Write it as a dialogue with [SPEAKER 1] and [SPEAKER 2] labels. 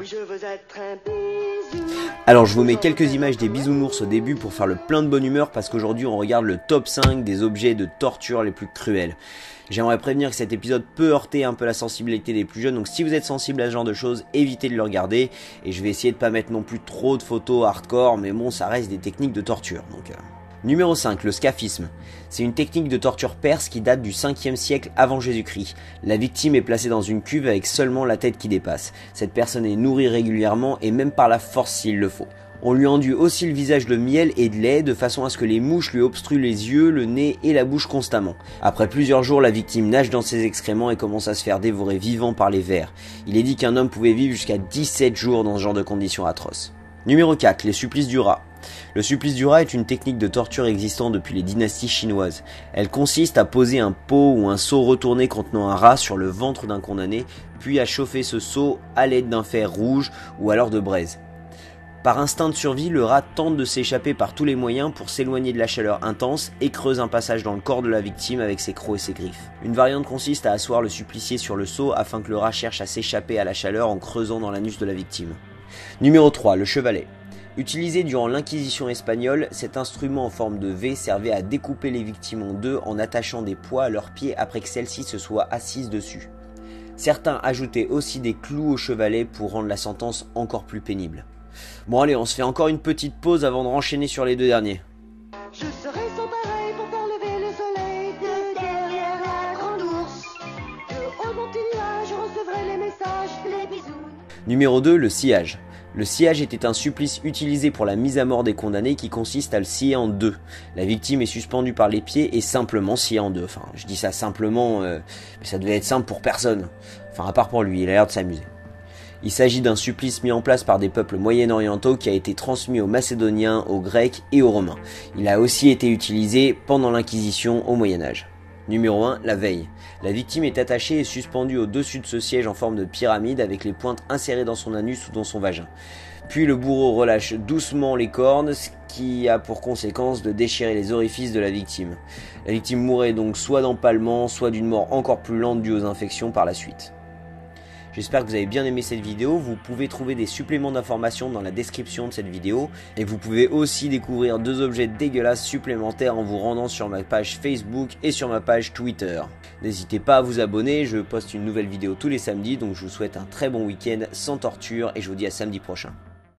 [SPEAKER 1] Je veux être un bisou.
[SPEAKER 2] Alors je vous mets quelques images des bisounours au début pour faire le plein de bonne humeur parce qu'aujourd'hui on regarde le top 5 des objets de torture les plus cruels. J'aimerais prévenir que cet épisode peut heurter un peu la sensibilité des plus jeunes, donc si vous êtes sensible à ce genre de choses, évitez de le regarder. Et je vais essayer de pas mettre non plus trop de photos hardcore, mais bon, ça reste des techniques de torture. Numéro 5, le scaphisme. C'est une technique de torture perse qui date du 5e siècle avant Jésus-Christ. La victime est placée dans une cuve avec seulement la tête qui dépasse. Cette personne est nourrie régulièrement et même par la force s'il le faut. On lui enduit aussi le visage de miel et de lait de façon à ce que les mouches lui obstruent les yeux, le nez et la bouche constamment. Après plusieurs jours, la victime nage dans ses excréments et commence à se faire dévorer vivant par les vers. Il est dit qu'un homme pouvait vivre jusqu'à 17 jours dans ce genre de conditions atroces. Numéro 4, les supplices du rat. Le supplice du rat est une technique de torture existant depuis les dynasties chinoises. Elle consiste à poser un pot ou un seau retourné contenant un rat sur le ventre d'un condamné, puis à chauffer ce seau à l'aide d'un fer rouge ou alors de braise. Par instinct de survie, le rat tente de s'échapper par tous les moyens pour s'éloigner de la chaleur intense et creuse un passage dans le corps de la victime avec ses crocs et ses griffes. Une variante consiste à asseoir le supplicié sur le seau afin que le rat cherche à s'échapper à la chaleur en creusant dans l'anus de la victime. Numéro 3, le chevalet. Utilisé durant l'Inquisition espagnole, cet instrument en forme de V servait à découper les victimes en deux en attachant des poids à leurs pieds après que celles-ci se soient assises dessus. Certains ajoutaient aussi des clous au chevalet pour rendre la sentence encore plus pénible. Bon allez, on se fait encore une petite pause avant de renchaîner sur les deux derniers.
[SPEAKER 1] Je serai sans pareil pour faire lever le soleil de derrière la grande ours. De haut dans tes nuages, je recevrai les messages, les bisous.
[SPEAKER 2] Numéro 2, le sciage. Le sciage était un supplice utilisé pour la mise à mort des condamnés qui consiste à le scier en deux. La victime est suspendue par les pieds et simplement sciée en deux. Enfin, je dis ça simplement, mais ça devait être simple pour personne. Enfin, à part pour lui, il a l'air de s'amuser. Il s'agit d'un supplice mis en place par des peuples moyen-orientaux qui a été transmis aux Macédoniens, aux Grecs et aux Romains. Il a aussi été utilisé pendant l'Inquisition au Moyen-Âge. Numéro 1, la veille. La victime est attachée et suspendue au-dessus de ce siège en forme de pyramide avec les pointes insérées dans son anus ou dans son vagin. Puis le bourreau relâche doucement les cornes, ce qui a pour conséquence de déchirer les orifices de la victime. La victime mourrait donc soit d'empalement, soit d'une mort encore plus lente due aux infections par la suite. J'espère que vous avez bien aimé cette vidéo. Vous pouvez trouver des suppléments d'informations dans la description de cette vidéo. Et vous pouvez aussi découvrir 2 objets dégueulasses supplémentaires en vous rendant sur ma page Facebook et sur ma page Twitter. N'hésitez pas à vous abonner, je poste une nouvelle vidéo tous les samedis. Donc je vous souhaite un très bon week-end sans torture et je vous dis à samedi prochain.